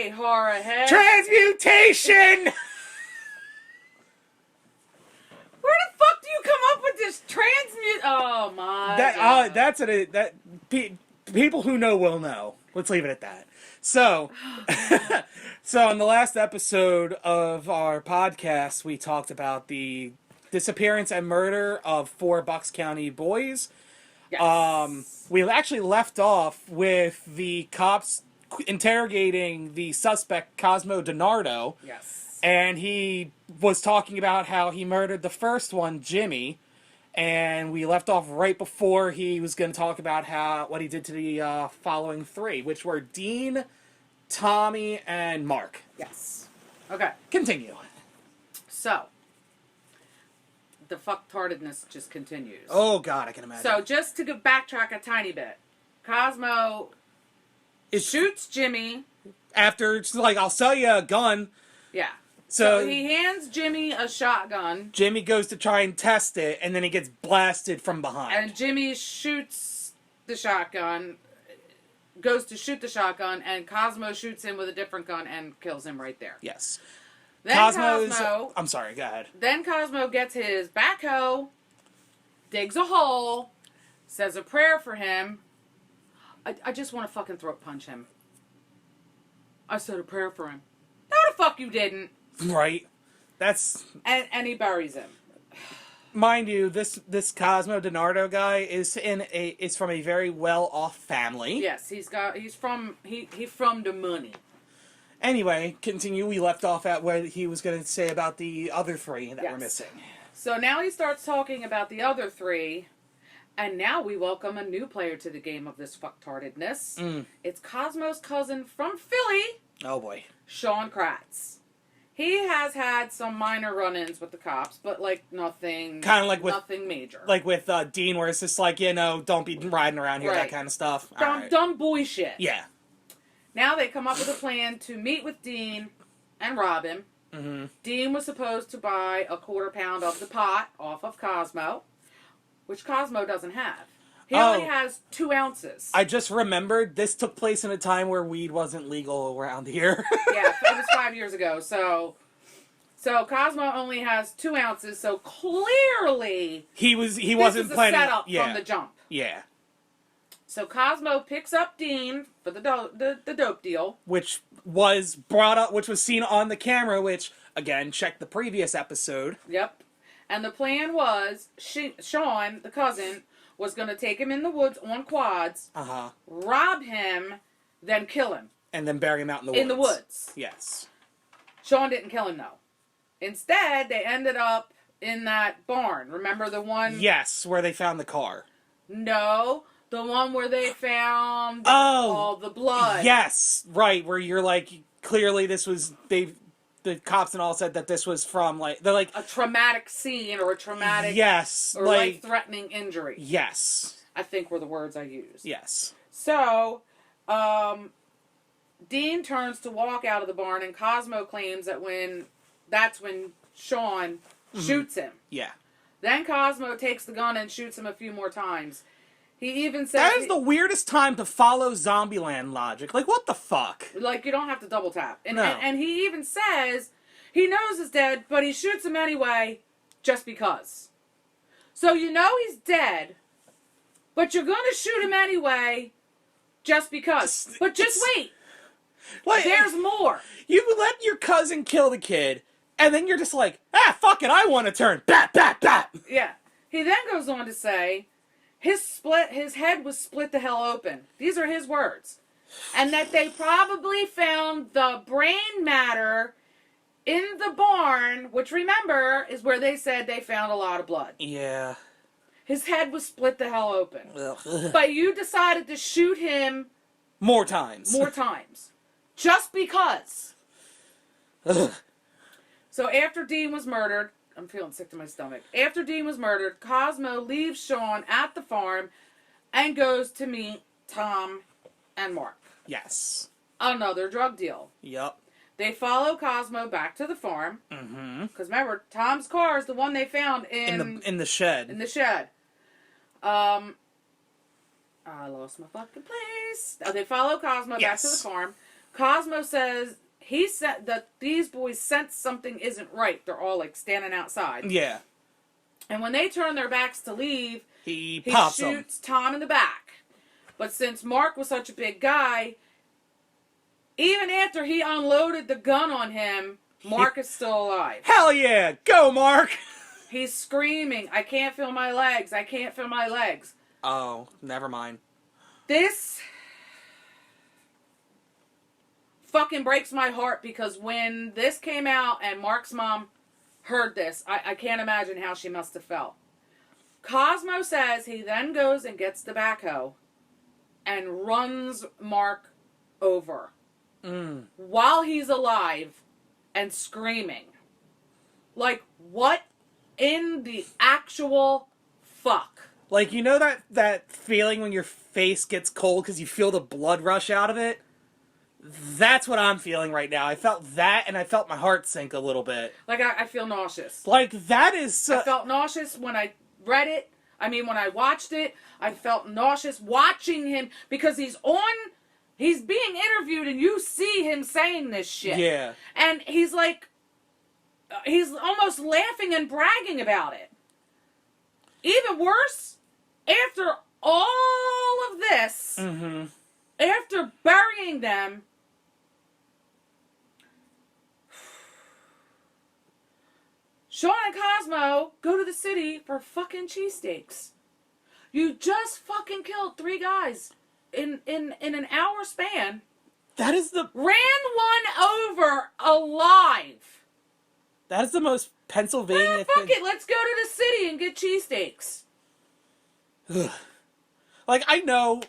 wait, horror head. Transmutation! Where the fuck do you come up with this transmute? Oh my god. People who know will know. Let's leave it at that. So, so in the last episode of our podcast, we talked about the disappearance and murder of 4 Bucks County boys. Yes. We actually left off with the cops interrogating the suspect, Cosmo DiNardo. Yes. And he was talking about how he murdered the first one, Jimmy. And we left off right before he was going to talk about what he did to the following 3, which were Dean, Tommy, and Mark. Yes. Okay. Continue. So, the fucktardedness just continues. Oh, God, I can imagine. So, just to go backtrack a tiny bit, Cosmo shoots Jimmy. After, it's like, I'll sell you a gun. Yeah. So he hands Jimmy a shotgun. Jimmy goes to try and test it, and then he gets blasted from behind. And Jimmy shoots the shotgun, goes to shoot the shotgun, and Cosmo shoots him with a different gun and kills him right there. Yes. Then Cosmo... I'm sorry, go ahead. Then Cosmo gets his backhoe, digs a hole, says a prayer for him. I just want to fucking throat punch him. I said a prayer for him. No, the fuck you didn't. Right. That's... And he buries him. Mind you, this Cosmo DiNardo guy is from a very well-off family. Yes, he's from the money. Anyway, continue. We left off at where he was going to say about the other 3 that were missing. So now he starts talking about the other 3, and now we welcome a new player to the game of this fucktardedness. It's Cosmo's cousin from Philly. Oh boy. Sean Kratz. He has had some minor run-ins with the cops, but nothing major. Like with Dean, where it's just like, don't be riding around here, that kind of stuff. Dumb boy shit. Yeah. Now they come up with a plan to meet with Dean and rob him. Mm-hmm. Dean was supposed to buy a 1/4 pound of the pot off of Cosmo, which Cosmo doesn't have. He only has 2 ounces. I just remembered this took place in a time where weed wasn't legal around here. Yeah, it was 5 years ago. So Cosmo only has 2 ounces. So clearly, he wasn't this is planning. A setup from the jump. Yeah. So Cosmo picks up Dean for the dope deal, which was brought up, which was seen on the camera. Which again, check the previous episode. Yep. And the plan was Sean, the cousin, was going to take him in the woods on quads, rob him, then kill him. And then bury him out in the woods. Yes. Sean didn't kill him, though. Instead, they ended up in that barn. Remember the one? Yes, where they found the car. No, the one where they found all the blood. Yes, right, where you're like, clearly this was, the cops and all said that this was from, they're like... a traumatic scene or a traumatic... Yes. Or life-threatening injury. Yes. I think were the words I used. Yes. So, Dean turns to walk out of the barn, and Cosmo claims that's when Sean shoots him. Yeah. Then Cosmo takes the gun and shoots him a few more times. He even says... That is the weirdest time to follow Zombieland logic. Like, what the fuck? You don't have to double tap. And, no. and he even says he knows he's dead, but he shoots him anyway just because. So you know he's dead, but you're going to shoot him anyway just because. But just wait. There's more. You let your cousin kill the kid, and then you're just like, fuck it, I want to turn. Bat, bat, bat. Yeah. He then goes on to say... His head was split the hell open. These are his words. And that they probably found the brain matter in the barn, which, remember, is where they said they found a lot of blood. Yeah. His head was split the hell open. Ugh. But you decided to shoot him... More times. Just because. Ugh. So after Dean was murdered... I'm feeling sick to my stomach. After Dean was murdered, Cosmo leaves Sean at the farm and goes to meet Tom and Mark. Yes. Another drug deal. Yep. They follow Cosmo back to the farm. Mm-hmm. Because remember, Tom's car is the one they found in the shed. In the shed. I lost my fucking place. They follow Cosmo back to the farm. Cosmo says he said that these boys sense something isn't right. They're all like standing outside. Yeah. And when they turn their backs to leave, He he pops him. shoots Tom in the back. But since Mark was such a big guy, even after he unloaded the gun on him, Mark is still alive. Hell yeah! Go, Mark! He's screaming, I can't feel my legs. I can't feel my legs. Oh, never mind. This fucking breaks my heart because when this came out and Mark's mom heard this, I can't imagine how she must have felt. Cosmo says he then goes and gets the backhoe and runs Mark over while he's alive and screaming. Like, what in the actual fuck? Like, you know that feeling when your face gets cold because you feel the blood rush out of it? That's what I'm feeling right now. I felt that, and I felt my heart sink a little bit. Like, I feel nauseous. Like, that is... I felt nauseous when I read it. I mean, when I watched it, I felt nauseous watching him because he's being interviewed and you see him saying this shit. Yeah. And he's like, he's almost laughing and bragging about it. Even worse, after all of this, after burying them, Sean and Cosmo go to the city for fucking cheesesteaks. You just fucking killed 3 guys in an hour span. That is the... Ran one over alive. That is the most Pennsylvania Fuck thing. it, let's go to the city and get cheesesteaks. Like, I know...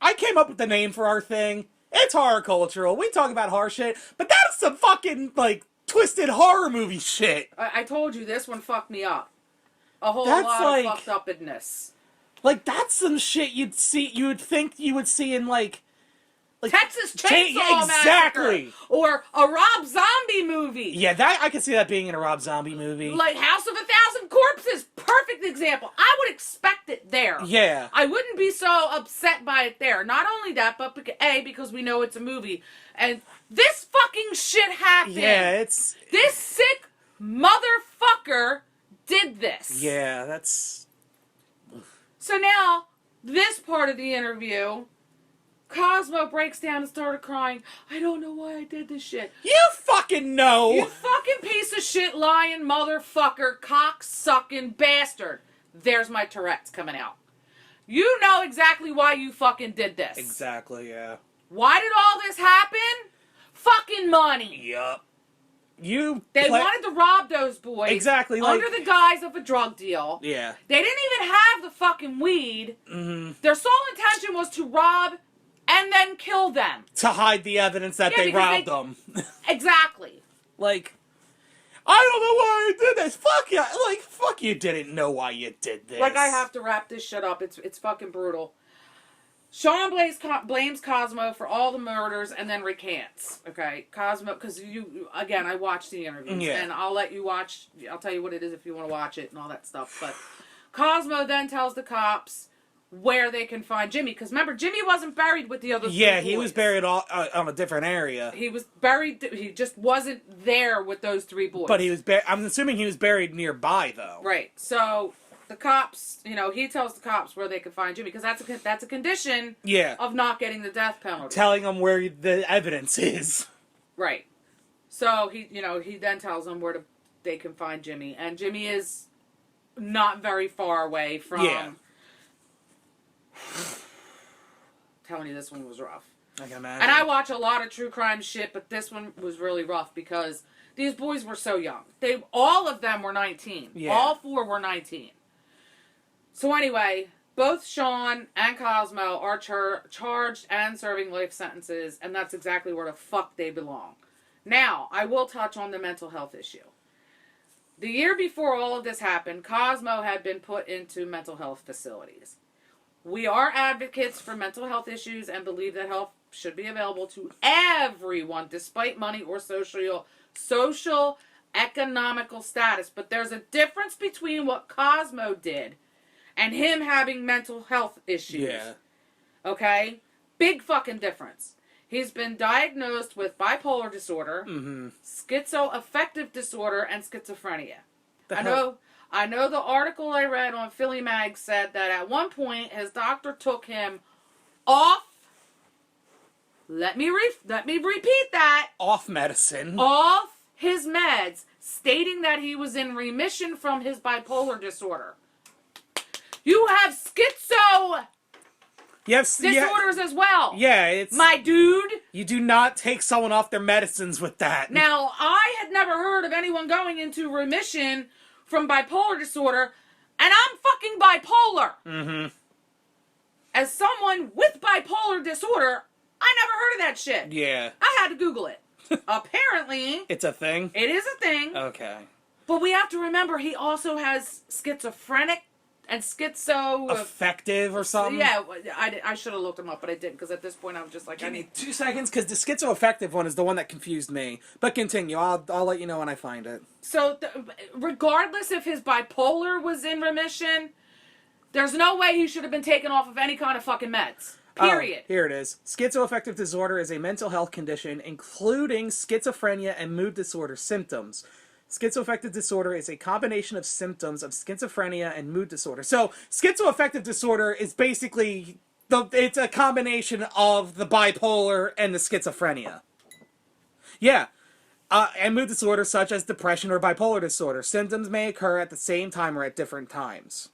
I came up with the name for our thing. It's horror cultural. We talk about horror shit. But that is some fucking, like, twisted horror movie shit. I told you this one fucked me up. A whole That's lot like- of fucked upness. Like, that's some shit you would think you would see in, like Texas Chainsaw exactly. Massacre. Or a Rob Zombie movie. Yeah, that I could see that being in a Rob Zombie movie. Like House of a Thousand Corpses. Perfect example. I would expect it there. Yeah. I wouldn't be so upset by it there. Not only that, but because we know it's a movie. And this fucking shit happened. Yeah, it's... This sick motherfucker did this. Yeah, that's... So now, this part of the interview, Cosmo breaks down and started crying. I don't know why I did this shit. You fucking know! You fucking piece of shit, lying motherfucker, cock-sucking bastard. There's my Tourette's coming out. You know exactly why you fucking did this. Exactly, yeah. Why did all this happen? Fucking money. Yup. They wanted to rob those boys. Exactly, under the guise of a drug deal. Yeah. They didn't even have the fucking weed. Mm-hmm. Their sole intention was to rob and then kill them. To hide the evidence that they robbed them. Exactly. Like, I don't know why I did this. Fuck yeah. Like, fuck you didn't know why you did this. Like, I have to wrap this shit up. It's fucking brutal. Sean blames Cosmo for all the murders and then recants. Okay, Cosmo, because I watched the interviews, and I'll let you watch. I'll tell you what it is if you want to watch it and all that stuff. But Cosmo then tells the cops where they can find Jimmy, because remember, Jimmy wasn't buried with the other. Yeah, 3 he boys. was buried on a different area. He was buried. He just wasn't there with those 3 boys. But he was. I'm assuming he was buried nearby, though. Right. So the cops, he tells the cops where they can find Jimmy, because that's a condition. Yeah. Of not getting the death penalty. Telling them where the evidence is. Right. So he then tells them where they can find Jimmy, and Jimmy is not very far away from. Yeah. Telling you, this one was rough. I can imagine. And I watch a lot of true crime shit, but this one was really rough because these boys were so young. All of them were 19. Yeah. All 4 were 19. So anyway, both Sean and Cosmo are charged and serving life sentences, and that's exactly where the fuck they belong. Now, I will touch on the mental health issue. The year before all of this happened, Cosmo had been put into mental health facilities. We are advocates for mental health issues and believe that help should be available to everyone, despite money or social economical status. But there's a difference between what Cosmo did and him having mental health issues. Yeah. Okay? Big fucking difference. He's been diagnosed with bipolar disorder, Mm-hmm. schizoaffective disorder, and schizophrenia. The I hell- know the article I read on Philly Mag said that at one point his doctor took him off. Let me repeat that. Off medicine. Off his meds, stating that he was in remission from his bipolar disorder. You have schizo Yes. disorders as well. Yeah. It's My dude. you do not take someone off their medicines with that. Now, I had never heard of anyone going into remission from bipolar disorder, and I'm fucking bipolar. Mm-hmm. As someone with bipolar disorder, I never heard of that shit. Yeah. I had to Google it. Apparently, It's a thing. it is a thing, Okay. but we have to remember he also has schizophrenic and schizo... Effective or something. yeah, I should have looked him up, but I didn't, because at this point I was just like, Give me 2 seconds, because the schizoaffective one is the one that confused me. But continue. I'll let you know when I find it. So, regardless if his bipolar was in remission, there's no way he should have been taken off of any kind of fucking meds. Period. Oh, here it is. Schizoaffective disorder is a mental health condition including schizophrenia and mood disorder symptoms. Schizoaffective disorder is a combination of symptoms of schizophrenia and mood disorder. So, schizoaffective disorder is basically it's a combination of the bipolar and the schizophrenia. Yeah. And mood disorders such as depression or bipolar disorder. Symptoms may occur at the same time or at different times.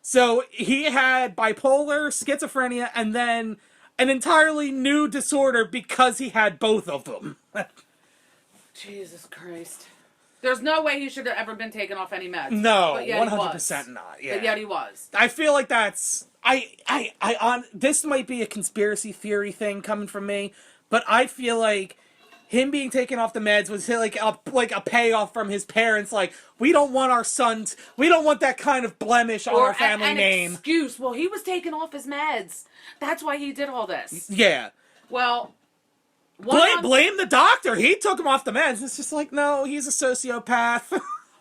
So he had bipolar, schizophrenia, and then an entirely new disorder because he had both of them. Jesus Christ. There's no way he should have ever been taken off any meds. No, But yet he 100% was. not. But Yeah. yet he was. I feel like that's this might be a conspiracy theory thing coming from me, but I feel like him being taken off the meds was like a payoff from his parents. Like, we don't want our sons, we don't want that kind of blemish on our family an name. excuse. Well, he was taken off his meds. That's why he did all this. Yeah. Well, Blame the doctor. He took him off the meds. It's just like, no, he's a sociopath.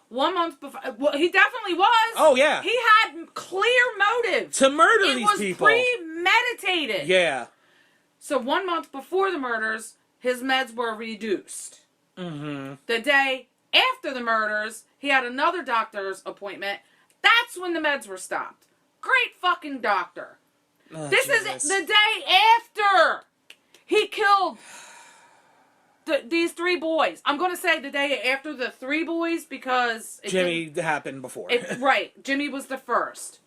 1 month before, well, he definitely was. Oh, yeah. He had clear motive To murder it these was people. premeditated. Yeah. So 1 month before the murders, his meds were reduced. Mm-hmm. The day after the murders, he had another doctor's appointment. That's when the meds were stopped. Great fucking doctor. Oh, This Jesus. is the day after he killed these 3 boys. I'm going to say the day after the 3 boys because... Jimmy happened before. Right. Jimmy was the first.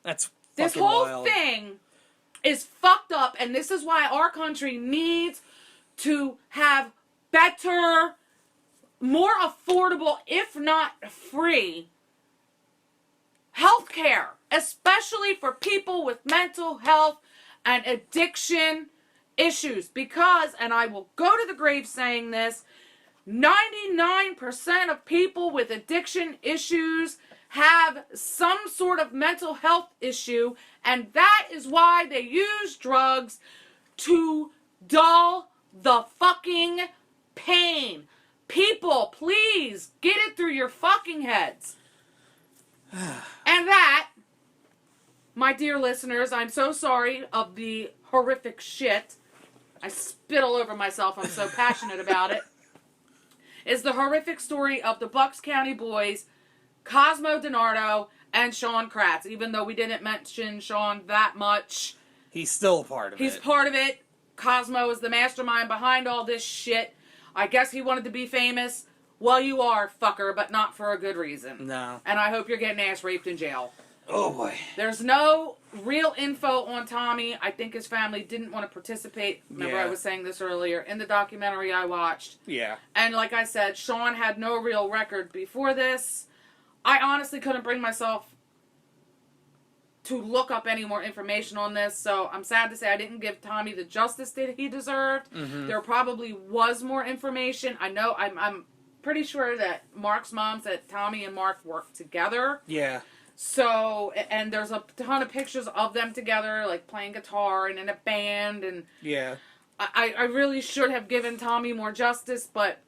That's This fucking whole wild. thing is fucked up, and this is why our country needs to have better, more affordable, if not free, healthcare, especially for people with mental health and addiction issues. Because, and I will go to the grave saying this, 99% of people with addiction issues have some sort of mental health issue, and that is why they use drugs to dull the fucking pain. People, please get it through your fucking heads. And that, my dear listeners, I'm so sorry of the horrific shit. I spit all over myself. I'm so passionate about it. Is the horrific story of the Bucks County boys, Cosmo DiNardo and Sean Kratz. Even though we didn't mention Sean that much, He's still a part of it. he's part of it. Cosmo is the mastermind behind all this shit. I guess he wanted to be famous. Well, you are, fucker, but not for a good reason. No. And I hope you're getting ass raped in jail. Oh, boy. There's no real info on Tommy. I think his family didn't want to participate. Remember, Yeah. I was saying this earlier in the documentary I watched. Yeah. And like I said, Sean had no real record before this. I honestly couldn't bring myself to look up any more information on this, so I'm sad to say I didn't give Tommy the justice that he deserved. Mm-hmm. There probably was more information. I know, I'm pretty sure that Mark's mom said Tommy and Mark worked together. Yeah. So, and there's a ton of pictures of them together, like playing guitar and in a band, and Yeah. I really should have given Tommy more justice, but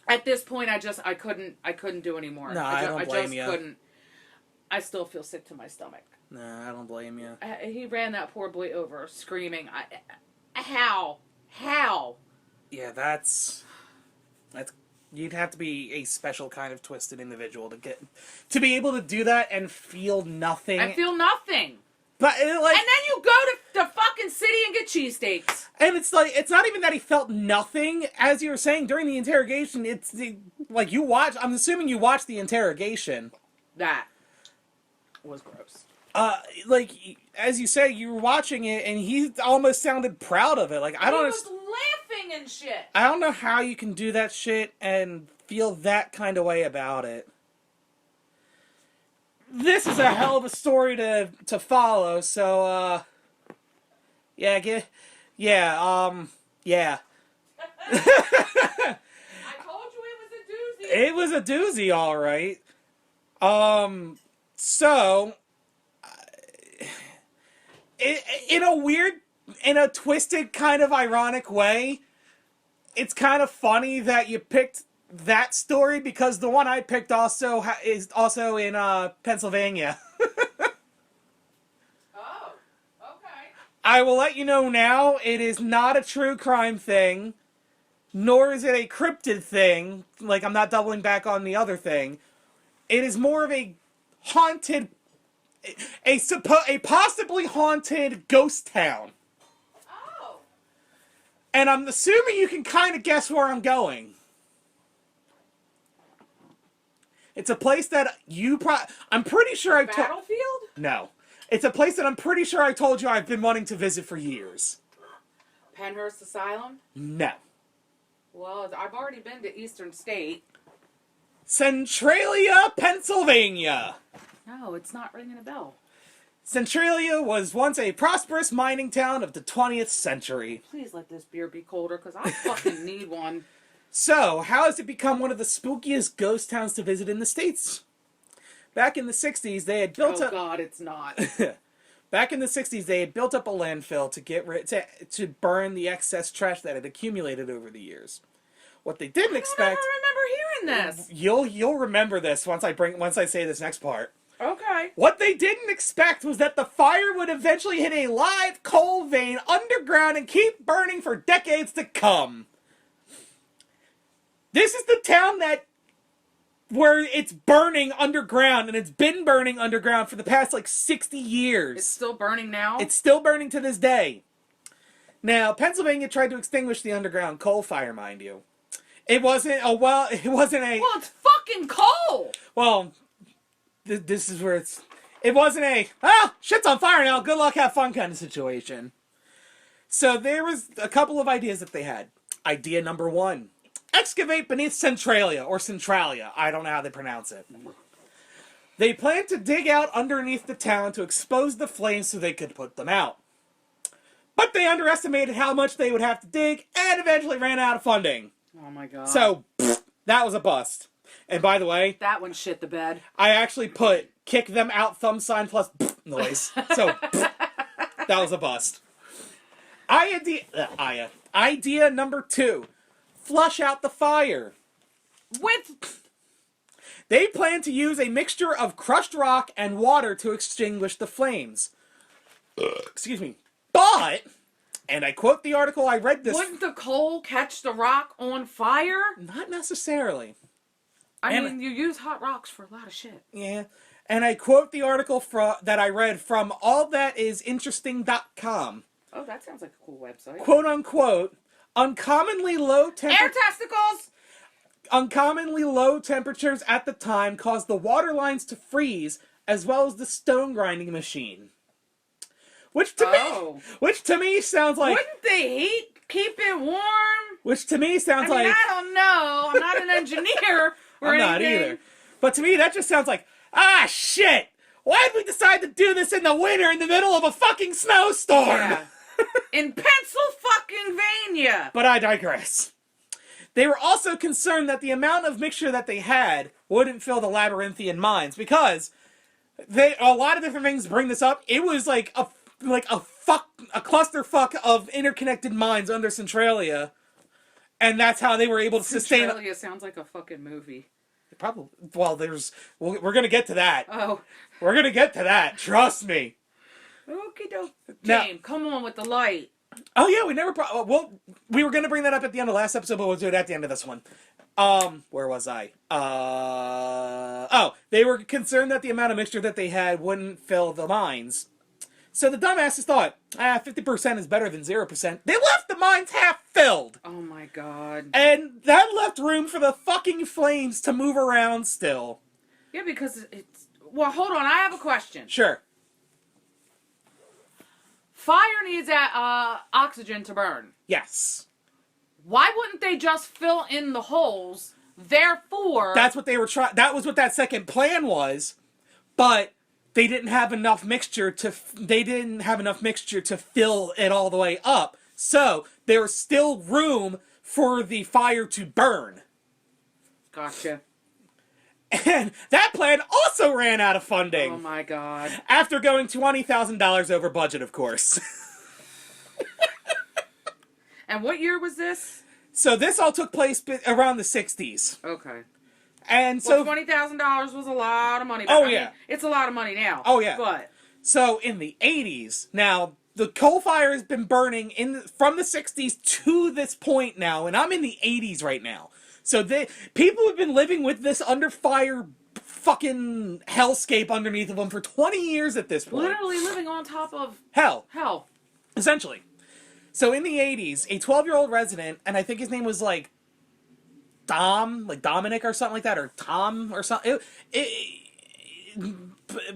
at this point I couldn't do anymore. No, I don't blame just you. couldn't. I still feel sick to my stomach. Nah, I don't blame you. He ran that poor boy over, screaming. How? How? Yeah, that's you'd have to be a special kind of twisted individual to be able to do that and feel nothing. I feel nothing. But And then you go to the fucking city and get cheesesteaks. and it's like it's not even that he felt nothing. As you were saying during the interrogation, like you watch. I'm assuming you watched the interrogation. That was gross. Like as you say, you were watching it, and he almost sounded proud of it. Like I don't. He was laughing and shit. I don't know how you can do that shit and feel that kind of way about it. This is a hell of a story to follow. So yeah, yeah. I told you it was a doozy. It was a doozy, all right. So, in a weird, in a twisted, kind of ironic way, it's kind of funny that you picked that story because the one I picked also is also in Pennsylvania. Oh, okay. I will let you know now, it is not a true crime thing, nor is it a cryptid thing. Like, I'm not doubling back on the other thing. It is more of a haunted, a possibly haunted ghost town. Oh. And I'm assuming you can kind of guess where I'm going. It's a place that I'm pretty sure I've told... Battlefield? No. It's a place that I'm pretty sure I told you I've been wanting to visit for years. Penhurst Asylum? No. Well, I've already been to Eastern State. Centralia, Pennsylvania. No, it's not ringing a bell. Centralia was once a prosperous mining town of the 20th century. Please let this beer be colder, because I fucking need one. So, how has it become one of the spookiest ghost towns to visit in the States? Back in the 60s, they had built up... Oh, God, it's not. Back in the 60s, they had built up a landfill to burn the excess trash that had accumulated over the years. What they didn't expect... I don't remember hearing this. You'll remember this once I say this next part. Okay. What they didn't expect was that the fire would eventually hit a live coal vein underground and keep burning for decades to come. This is the town where it's burning underground, and it's been burning underground for the past, 60 years. It's still burning now? It's still burning to this day. Now, Pennsylvania tried to extinguish the underground coal fire, mind you. It wasn't a... Well, it's fucking coal! Well, this is where it wasn't a, shit's on fire now, good luck, have fun kind of situation. So there was a couple of ideas that they had. Idea number one, excavate beneath Centralia, or Centralia, I don't know how they pronounce it. They planned to dig out underneath the town to expose the flames so they could put them out. But they underestimated how much they would have to dig, and eventually ran out of funding. Oh my God. So, that was a bust. And by the way... That one shit the bed. I actually put kick them out thumb sign plus noise. So, that was a bust. Idea number two. Flush out the fire. They plan to use a mixture of crushed rock and water to extinguish the flames. Excuse me. But, and I quote the article I read this... Wouldn't the coal catch the rock on fire? Not necessarily. I mean, you use hot rocks for a lot of shit. Yeah. And I quote the article that I read from allthatisinteresting.com. Oh, that sounds like a cool website. Quote unquote, uncommonly low Air testicles! Uncommonly low temperatures at the time caused the water lines to freeze, as well as the stone grinding machine. Which to me sounds like... Wouldn't the heat keep it warm? Which to me sounds I mean, like... I don't know. I'm not an engineer or I'm not anything. either. But to me, that just sounds like, shit! Why'd we decide to do this in the winter in the middle of a fucking snowstorm? Yeah. In Pennsylvania. But I digress. They were also concerned that the amount of mixture that they had wouldn't fill the labyrinthian mines, because a lot of different things bring this up. It was like a clusterfuck of interconnected mines under Centralia, and that's how they were able to sustain. Centralia sounds like a fucking movie. Probably. Well, we're gonna get to that. Oh, We're gonna get to that. Trust me. okie doke. Now- James, come on with the light. Oh yeah, we never. We were gonna bring that up at the end of last episode, but we'll do it at the end of this one. Where was I? They were concerned that the amount of mixture that they had wouldn't fill the mines. So the dumbasses thought, 50% is better than 0%. They left the mines half filled. Oh my god. And that left room for the fucking flames to move around still. Yeah, because it's... Well, hold on. I have a question. Sure. Fire needs oxygen to burn. Yes. Why wouldn't they just fill in the holes? Therefore... That's what they were trying. That was what that second plan was. But they didn't have enough mixture to fill it all the way up. So there was still room for the fire to burn. Gotcha. And that plan also ran out of funding. Oh my god. After going $20,000 over budget, of course. And what year was this? So this all took place around the 60s. Okay. And Well, so $20,000 was a lot of money. Oh, I mean, yeah. it's a lot of money now. Oh, yeah. But... So in the 80s, now the coal fire has been burning from the 60s to this point now, and I'm in the 80s right now. So people have been living with this under fire fucking hellscape underneath of them for 20 years at this point. Literally living on top of Hell, hell. essentially. So in the 80s, a 12-year-old resident, and I think his name was like Dominic or something like that, or Tom or something.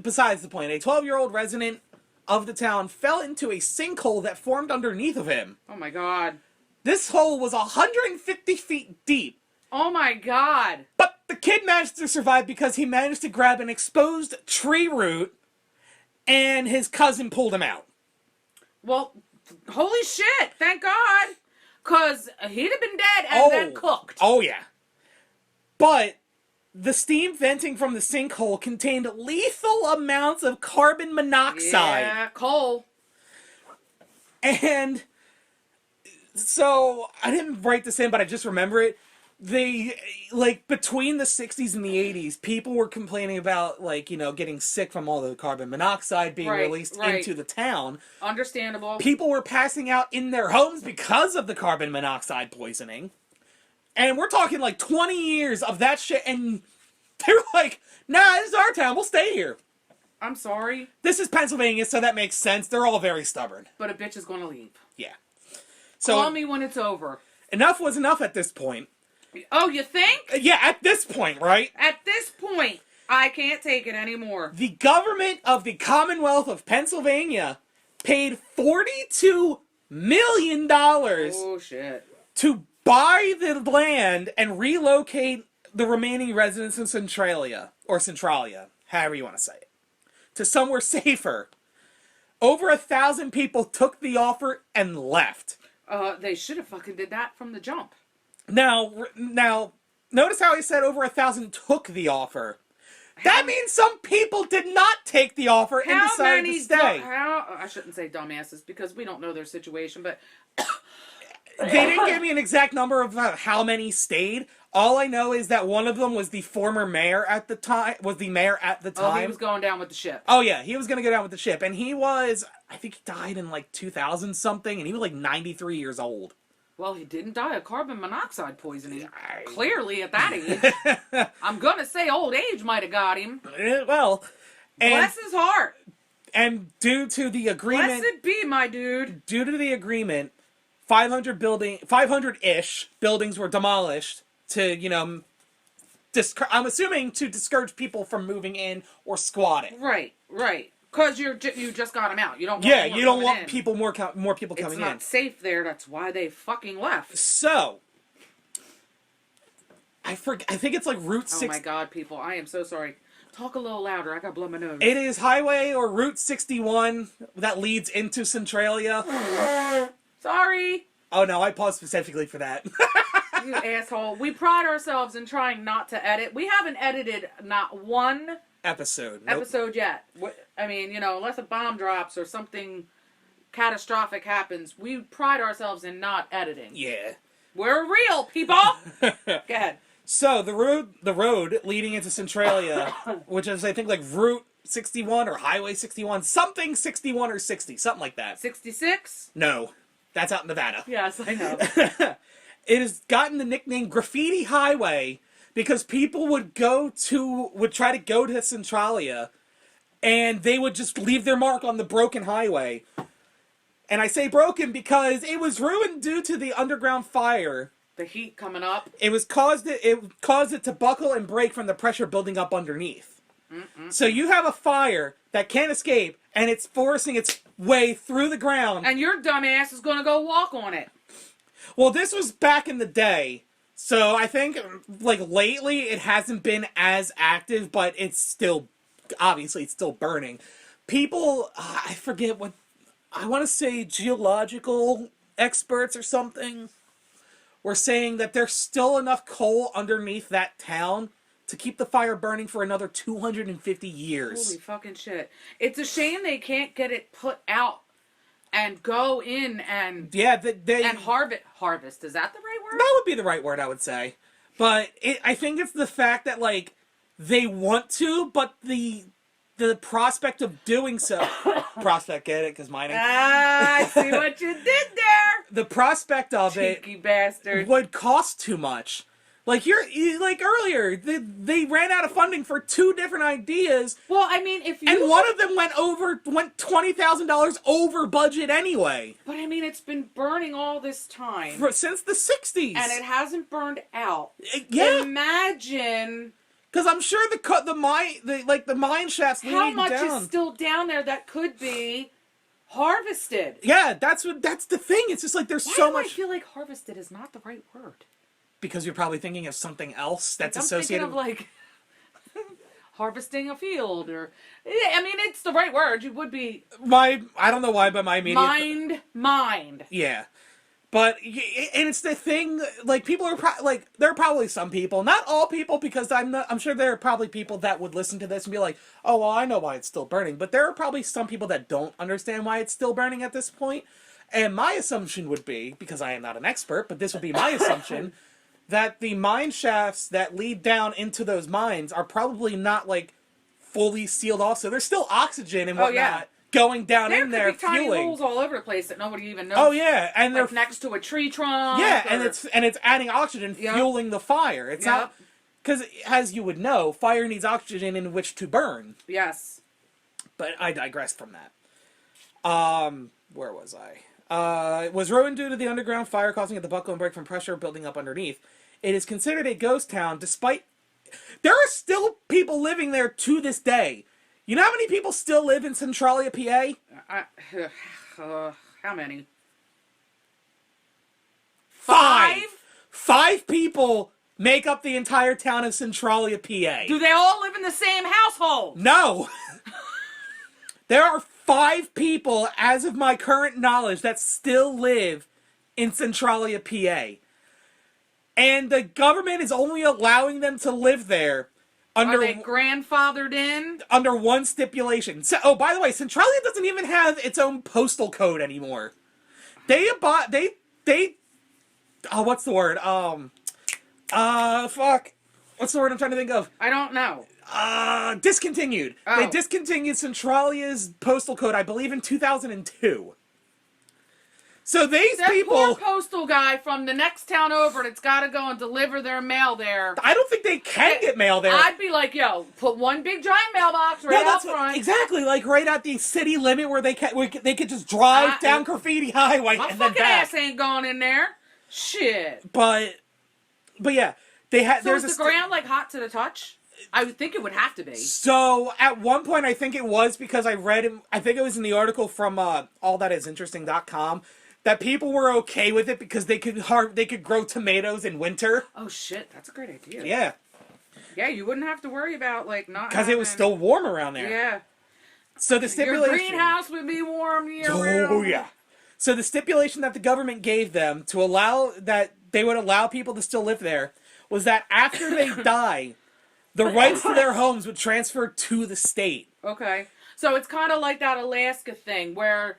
Besides the point, a 12-year-old resident of the town fell into a sinkhole that formed underneath of him. Oh my god. This hole was 150 feet deep, Oh my god. but the kid managed to survive because he managed to grab an exposed tree root, and his cousin pulled him out. Well, holy shit. Thank God. Because he'd have been dead and then cooked. Oh, yeah. But the steam venting from the sinkhole contained lethal amounts of carbon monoxide. Yeah, coal. And so, I didn't write this in, but I just remember it. Between the 60s and the 80s, people were complaining about, getting sick from all the carbon monoxide being released into the town. Understandable. People were passing out in their homes because of the carbon monoxide poisoning. And we're talking 20 years of that shit, and they were like, nah, this is our town, we'll stay here. I'm sorry. This is Pennsylvania, so that makes sense. They're all very stubborn. But a bitch is going to leave. Yeah. So Call me when it's over. enough was enough at this point. Oh, you think? Yeah, at this point, right? At this point, I can't take it anymore. The government of the Commonwealth of Pennsylvania paid $42 million Oh, shit. to buy the land and relocate the remaining residents in Centralia, however you want to say it, to somewhere safer. Over 1,000 people took the offer and left. They should have fucking did that from the jump. Now, notice how I said over 1,000 took the offer. That means some people did not take the offer and decided to stay. I shouldn't say dumbasses because we don't know their situation, but They didn't give me an exact number of how many stayed. All I know is that one of them was the former mayor at the time. Oh, he was going down with the ship. Oh yeah, he was going to go down with the ship, and I think he died in 2000 something, and he was 93 years old. Well, he didn't die of carbon monoxide poisoning. Clearly, at that age. I'm gonna say old age might have got him. Well, Bless his heart. And due to the agreement, Blessed be, my dude. Due to the agreement, 500-ish buildings were demolished to, I'm assuming to discourage people from moving in or squatting. Right. Because you just got them out. You don't want you don't want in. more people coming in. It's not safe there. That's why they fucking left. So, I think it's Route 6. Oh my god, people. I am so sorry. Talk a little louder. I gotta blow my nose. It is Highway or Route 61 that leads into Centralia. Sorry. Oh no, I paused specifically for that. You asshole. We pride ourselves in trying not to edit. We haven't edited not one episode yet. I mean, unless a bomb drops or something catastrophic happens, we pride ourselves in not editing. Yeah. We're real, people. Go ahead. So the road leading into Centralia, which is I think like Route 61 or Highway 61, something 61 or 60, something like that. 66? No, that's out in Nevada. Yes, I know. It has gotten the nickname Graffiti Highway because people would try to go to Centralia, and they would just leave their mark on the broken highway. And I say broken because it was ruined due to the underground fire. The heat coming up. It caused it to buckle and break from the pressure building up underneath. So you have a fire that can't escape, and it's forcing its way through the ground. And your dumbass is going to go walk on it. Well, this was back in the day, so I think like lately it hasn't been as active, but it's still burning. People, I forget what, I want to say geological experts or something, were saying that there's still enough coal underneath that town to keep the fire burning for another 250 years. Holy fucking shit. It's a shame they can't get it put out and go in and and harvest. Is that the right word? That would be the right word, I would say. But I think it's the fact that like they want to, but the prospect of doing so, prospect, get it? Because mining. Ah, I see what you did there. The prospect of Cheeky it bastard. would cost too much. Like like earlier, they ran out of funding for 2 different ideas. Well, I mean, if you and one of them went $20,000 over budget anyway. But I mean, it's been burning all this time Since the 60s. and it hasn't burned out. Yeah. Imagine Because I'm sure the mine shafts leading how much down. is still down there that could be harvested. Yeah, that's the thing. It's just like there's Why so do much. I feel like harvested is not the right word? Because you're probably thinking of something else that's I'm associated. thinking of like harvesting a field, or I mean, it's the right word. You would be I don't know why, but my immediate mind. Yeah, but and it's the thing. Like people are there are probably some people, not all people, because I'm sure there are probably people that would listen to this and be like, oh well, I know why it's still burning. But there are probably some people that don't understand why it's still burning at this point. And my assumption would be, because I am not an expert, but this would be my assumption, that the mine shafts that lead down into those mines are probably not like fully sealed off, so there's still oxygen and whatnot going down in there, There could be tiny fueling. holes all over the place that nobody even knows. Oh yeah, and like they're next to a tree trunk. yeah, or... and it's adding oxygen, fueling the fire. It's not because, as you would know, fire needs oxygen in which to burn. Yes. But I digressed from that. Where was I? It was ruined due to the underground fire causing it to buckle and break from pressure building up underneath. It is considered a ghost town, despite there are still people living there to this day. You know how many people still live in Centralia, PA? How many? 5. 5 people make up the entire town of Centralia, PA. Do they all live in the same household? No. There are 5 people, as of my current knowledge, that still live in Centralia, PA. And the government is only allowing them to live there under... Are they grandfathered in? Under one stipulation. So, oh, by the way, Centralia doesn't even have its own postal code anymore. They oh, what's the word? Fuck. What's the word I'm trying to think of? I don't know. Discontinued. Oh. They discontinued Centralia's postal code, I believe, in 2002. So these that people... poor postal guy from the next town over that's got to go and deliver their mail there. I don't think they can get mail there. I'd be like, yo, put one big giant mailbox right out front. Exactly, like right at the city limit where they could just drive down Graffiti Highway my and then fucking back. ass ain't going in there. Shit. But yeah, they had. So is the ground like hot to the touch? I would think it would have to be. So at one point, I think it was because I think it was in the article from allthatisinteresting.com that people were okay with it because they could grow tomatoes in winter. Oh shit, that's a great idea. Yeah. Yeah, you wouldn't have to worry about like not because it was still warm around there. Yeah. So the stipulation. Your greenhouse would be warm year round. Oh yeah. So the stipulation that the government gave them to allow that they would allow people to still live there was that after they die, the rights to their homes would transfer to the state. Okay. So it's kind of like that Alaska thing where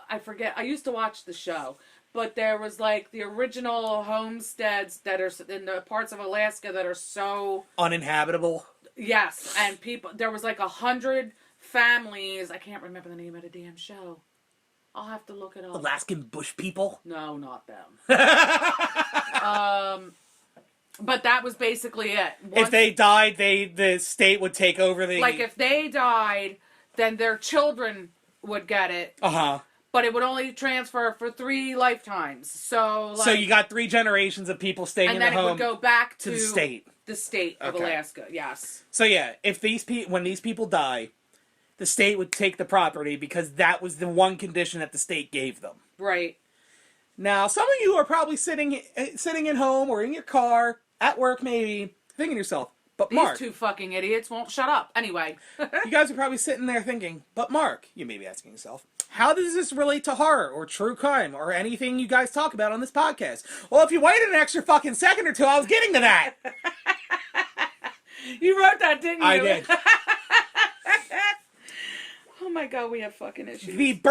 I forget. I used to watch the show, but there was like the original homesteads that are in the parts of Alaska that are so Uninhabitable. yes, and people there was like 100 families. I can't remember the name of the damn show. I'll have to look it up. Alaskan bush people. No, not them. But that was basically it. If they died, the state would take over the. Like if they died, then their children would get it. But it would only transfer for 3 lifetimes. So like, so you got 3 generations of people staying in the home. And then it would go back to the state. The state of Alaska, yes. So yeah, if when these people die, the state would take the property because that was the one condition that the state gave them. Right. Now, some of you are probably sitting at home or in your car, at work maybe, thinking to yourself, but Mark... These 2 fucking idiots won't shut up. Anyway. You guys are probably sitting there thinking, but Mark, you may be asking yourself, how does this relate to horror or true crime or anything you guys talk about on this podcast? Well, if you waited an extra fucking second or 2, I was getting to that. You wrote that, didn't you? I did. Oh my god, we have fucking issues.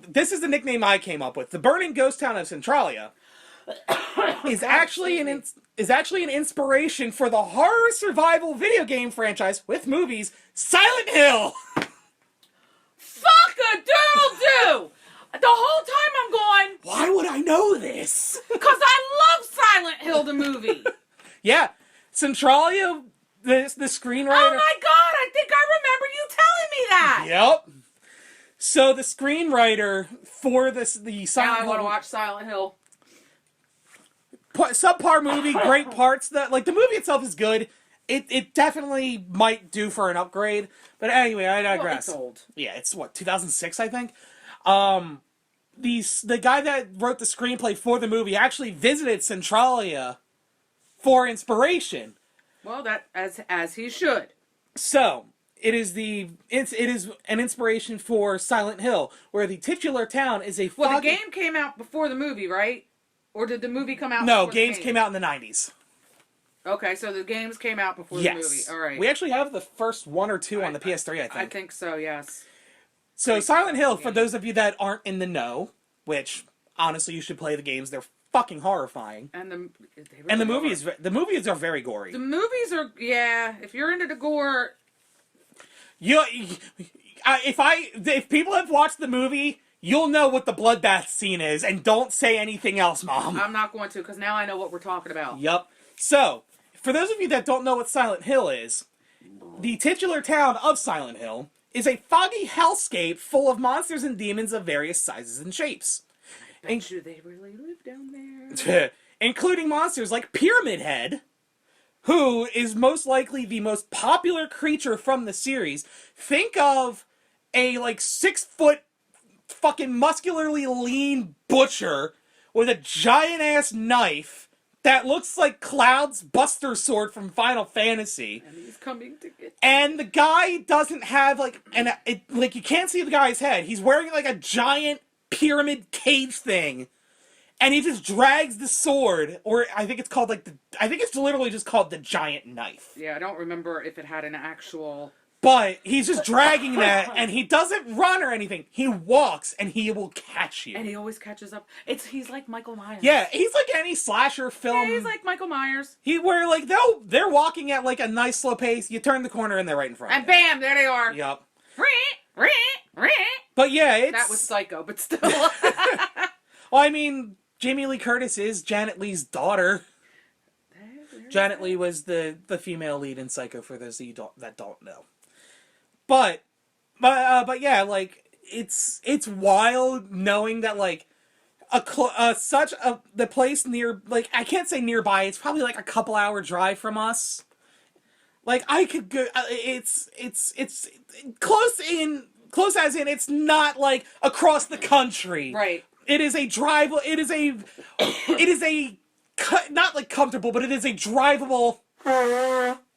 This is the nickname I came up with. The burning ghost town of Centralia is actually an inspiration for the horror survival video game franchise with movies Silent Hill. Fuck a doodle-doo! The whole time I'm going, why would I know this? Because I love Silent Hill, the movie. Yeah, Centralia, the screenwriter. Oh my god, I think I remember you telling me that. Yep. So the screenwriter for the Silent Hill. Now I want to watch Silent Hill. Subpar movie, great parts. The movie itself is good. It definitely might do for an upgrade. But anyway, I digress. Well, it's old. Yeah, it's 2006, I think. The guy that wrote the screenplay for the movie actually visited Centralia for inspiration. Well, that as he should. So it is an inspiration for Silent Hill, where the titular town is a. Well, the game came out before the movie, right? Or did the movie come out? No, before games the came out in the 90s. Okay, so the games came out before the movie. All right. We actually have the first 1 or 2 on the PS3, I think. I think so, yes. So Silent Hill, for those of you that aren't in the know, which honestly you should play the games, they're fucking horrifying. And the movies are very gory. The movies are if you're into the gore. If people have watched the movie, you'll know what the bloodbath scene is, and don't say anything else, Mom. I'm not going to, because now I know what we're talking about. Yup. So, for those of you that don't know what Silent Hill is, the titular town of Silent Hill is a foggy hellscape full of monsters and demons of various sizes and shapes. I bet you they really live down there. Including monsters like Pyramid Head, who is most likely the most popular creature from the series. Think of a 6-foot fucking muscularly lean butcher with a giant ass knife that looks like Cloud's Buster Sword from Final Fantasy. And he's coming to get you. And the guy doesn't have you can't see the guy's head. He's wearing a giant pyramid cage thing. And he just drags the sword, or I think it's called I think it's literally just called the giant knife. Yeah, I don't remember if it had an actual. But he's just dragging that, and he doesn't run or anything. He walks, and he will catch you. And he always catches up. He's like Michael Myers. Yeah, he's like any slasher film. Yeah, he's like Michael Myers. Where they're walking at a nice slow pace. You turn the corner, and they're right in front. And bam, there they are. Yup. But yeah, that was Psycho, but still. Well, I mean, Jamie Lee Curtis is Janet Leigh's daughter. Janet Leigh was the female lead in Psycho, for those of you that don't know. But yeah, it's wild knowing that the place near, I can't say nearby. It's probably a couple hour drive from us. I could go. It's close as in it's not across the country. Right. It is a drive. It is a not comfortable, but it is a drivable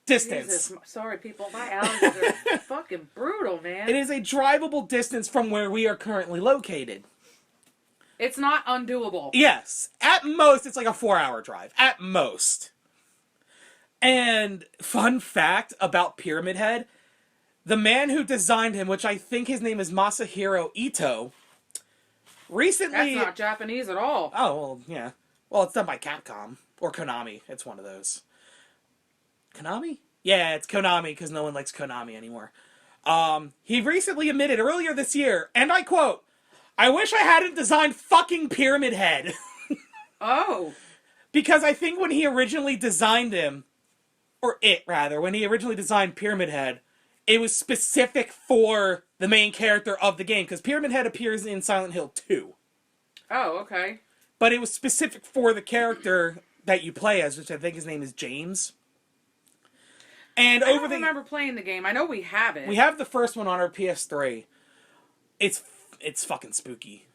distance. Jesus. Sorry, people. My allergies are fucking brutal, man. It is a drivable distance from where we are currently located. It's not undoable. Yes. At most, it's a 4-hour drive. At most. And fun fact about Pyramid Head, the man who designed him, which I think his name is Masahiro Ito, Recently... That's not Japanese at all. Oh, well, yeah. Well, it's done by Capcom. Or Konami. It's one of those. Konami? Yeah, it's Konami, because no one likes Konami anymore. He recently admitted earlier this year, and I quote, "I wish I hadn't designed fucking Pyramid Head." Oh. Because I think when he originally designed him, or it rather, when he originally designed Pyramid Head, it was specific for the main character of the game, because Pyramid Head appears in Silent Hill 2. Oh, okay. But it was specific for the character that you play as, which I think his name is James. And I don't remember playing the game. I know we have it. We have the first one on our PS3. It's fucking spooky.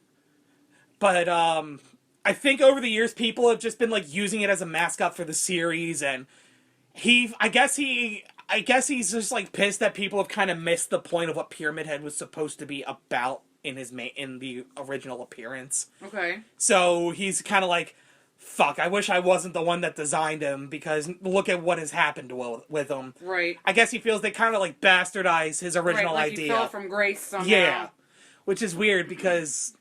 But I think over the years people have just been like using it as a mascot for the series, and I guess he's just like pissed that people have kind of missed the point of what Pyramid Head was supposed to be about in the original appearance. Okay. So he's kind of like, fuck, I wish I wasn't the one that designed him, because look at what has happened with him. Right. I guess he feels they kind of like bastardized his original like idea. He fell from grace somehow. Yeah. Which is weird because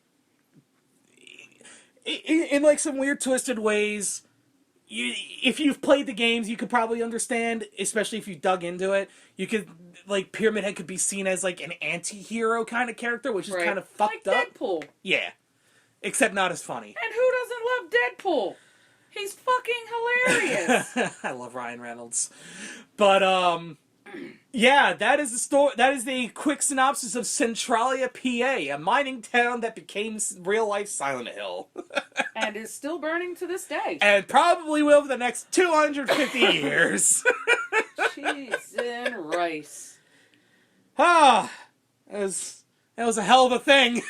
in like some weird twisted ways, if you've played the games, you could probably understand, especially if you dug into it. You could, like, Pyramid Head could be seen as like an anti-hero kind of character, which is kind of fucked like up. Deadpool. Yeah. Except not as funny. And who doesn't love Deadpool? He's fucking hilarious. I love Ryan Reynolds. But, yeah, that is the story. That is the quick synopsis of Centralia, PA, a mining town that became real-life Silent Hill. And is still burning to this day. And probably will for the next 250 years. Cheese and rice. Ah, that was a hell of a thing.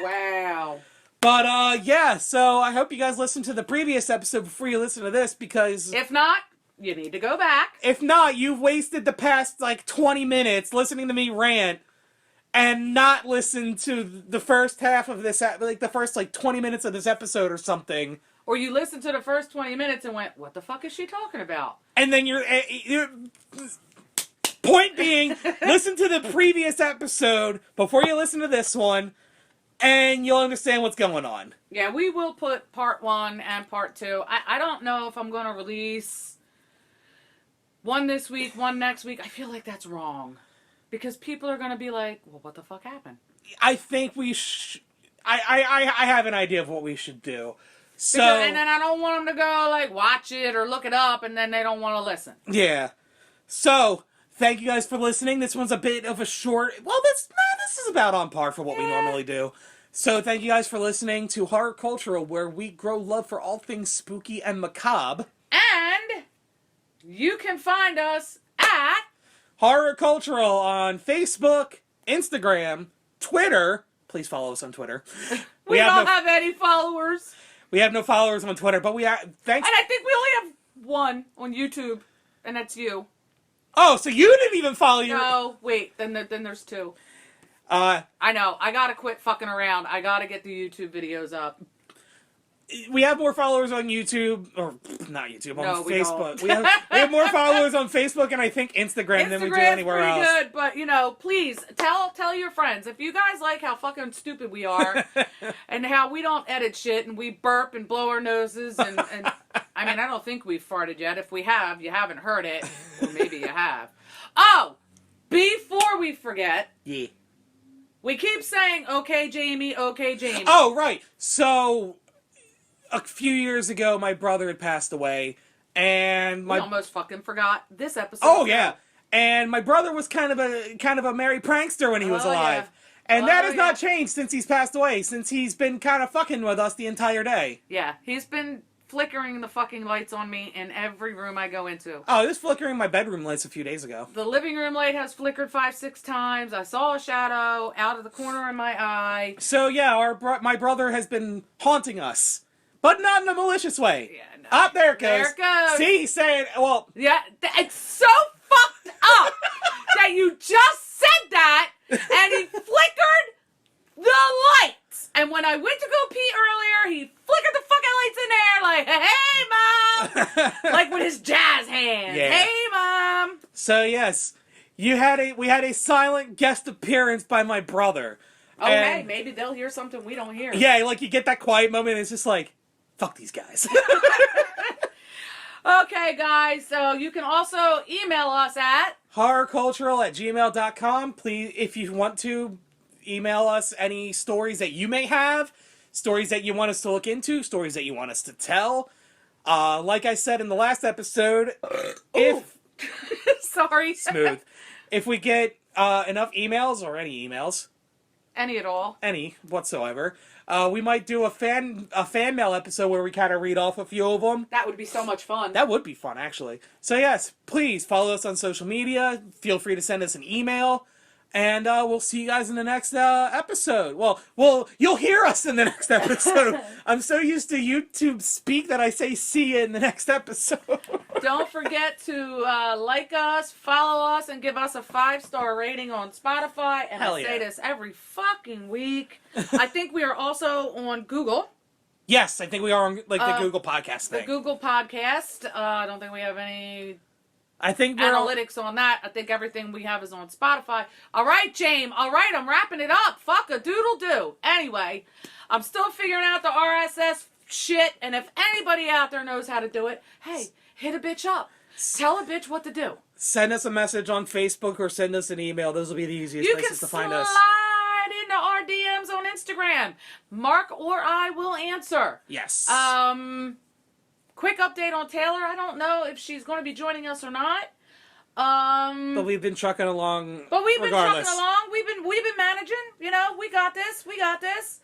Wow. But, yeah, so I hope you guys listened to the previous episode before you listen to this, because... If not, you need to go back. If not, you've wasted the past, like, 20 minutes listening to me rant and not listen to the first half of this, like, the first, like, 20 minutes of this episode or something. Or you listened to the first 20 minutes and went, what the fuck is she talking about? And then you're point being, listen to the previous episode before you listen to this one, and you'll understand what's going on. Yeah, we will put part 1 and part 2. I don't know if I'm going to release one this week, one next week. I feel like that's wrong. Because people are going to be like, well, what the fuck happened? I think we I have an idea of what we should do. So, and then I don't want them to go, like, watch it or look it up, and then they don't want to listen. Yeah. So, thank you guys for listening. This one's a bit of a short... Well, this is about on par for what we normally do. So, thank you guys for listening to Horror Cultural, where we grow love for all things spooky and macabre. And you can find us at... Horror Cultural on Facebook, Instagram, Twitter. Please follow us on Twitter. We don't have any followers. We have no followers on Twitter, but we have... Thanks. And I think we only have one on YouTube, and that's you. Oh, so you didn't even follow your... No, wait, then there's 2. I know, I gotta quit fucking around. I gotta get the YouTube videos up. We have more followers on YouTube, or not YouTube, on Facebook. We have more followers on Facebook and I think Instagram than we do anywhere else. Instagram's pretty good, but, you know, please, tell your friends. If you guys like how fucking stupid we are, and how we don't edit shit, and we burp and blow our noses, and I mean, I don't think we've farted yet. If we have, you haven't heard it, or maybe you have. Oh! Before we forget... Yeah. We keep saying, okay, Jamie, okay, Jamie. Oh, right. So... A few years ago, my brother had passed away, and we almost fucking forgot this episode. Oh yeah, and my brother was kind of a merry prankster when he was alive, and that has not changed since he's passed away. Since he's been kind of fucking with us the entire day. Yeah, he's been flickering the fucking lights on me in every room I go into. Oh, he was flickering my bedroom lights a few days ago. The living room light has flickered 5-6 times. I saw a shadow out of the corner of my eye. So yeah, my brother has been haunting us. But not in a malicious way. Yeah, no. Up there it goes. There it goes. See, he's saying, well... Yeah, it's so fucked up that you just said that, and he flickered the lights. And when I went to go pee earlier, he flickered the fucking lights in there, like, hey, Mom! Like with his jazz hands. Yeah. Hey, Mom! So, yes, we had a silent guest appearance by my brother. Oh, And- hey, maybe they'll hear something we don't hear. Yeah, like you get that quiet moment, and it's just like, fuck these guys. Okay, guys, so you can also email us at horrorcultural@gmail.com. Please, if you want to, email us any stories that you may have, stories that you want us to look into, stories that you want us to tell. Like I said in the last episode, if sorry, smooth, if we get enough emails or any emails, any at all, any whatsoever, we might do a fan mail episode where we kind of read off a few of them. that would be so much fun. That would be fun, actually. So yes, please follow us on social media. Feel free to send us an email, and we'll see you guys in the next episode. Well, you'll hear us in the next episode. I'm so used to YouTube speak that I say see you in the next episode. Don't forget to like us, follow us, and give us a 5-star rating on Spotify. And Hell I say yeah. this every fucking week. I think we are also on Google, Yes, I think we are on the Google Podcast the thing. Google Podcast. I don't think we have any I think we're analytics on that. I think everything we have is on Spotify. All right, James. All right, I'm wrapping it up. Fuck a doodle do. Anyway, I'm still figuring out the RSS shit, and if anybody out there knows how to do it, hey, hit a bitch up. Tell a bitch what to do. Send us a message on Facebook or send us an email. Those will be the easiest You can places to find us. slide into our DMs on Instagram. Mark or I will answer. Yes. Quick update on Taylor. I don't know if she's going to be joining us or not. But we've been trucking along. But we've been regardless. trucking along. We've been managing. You know, we got this. We got this.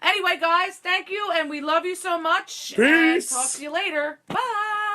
Anyway, guys, thank you, and we love you so much. And Peace. talk to you later. Bye.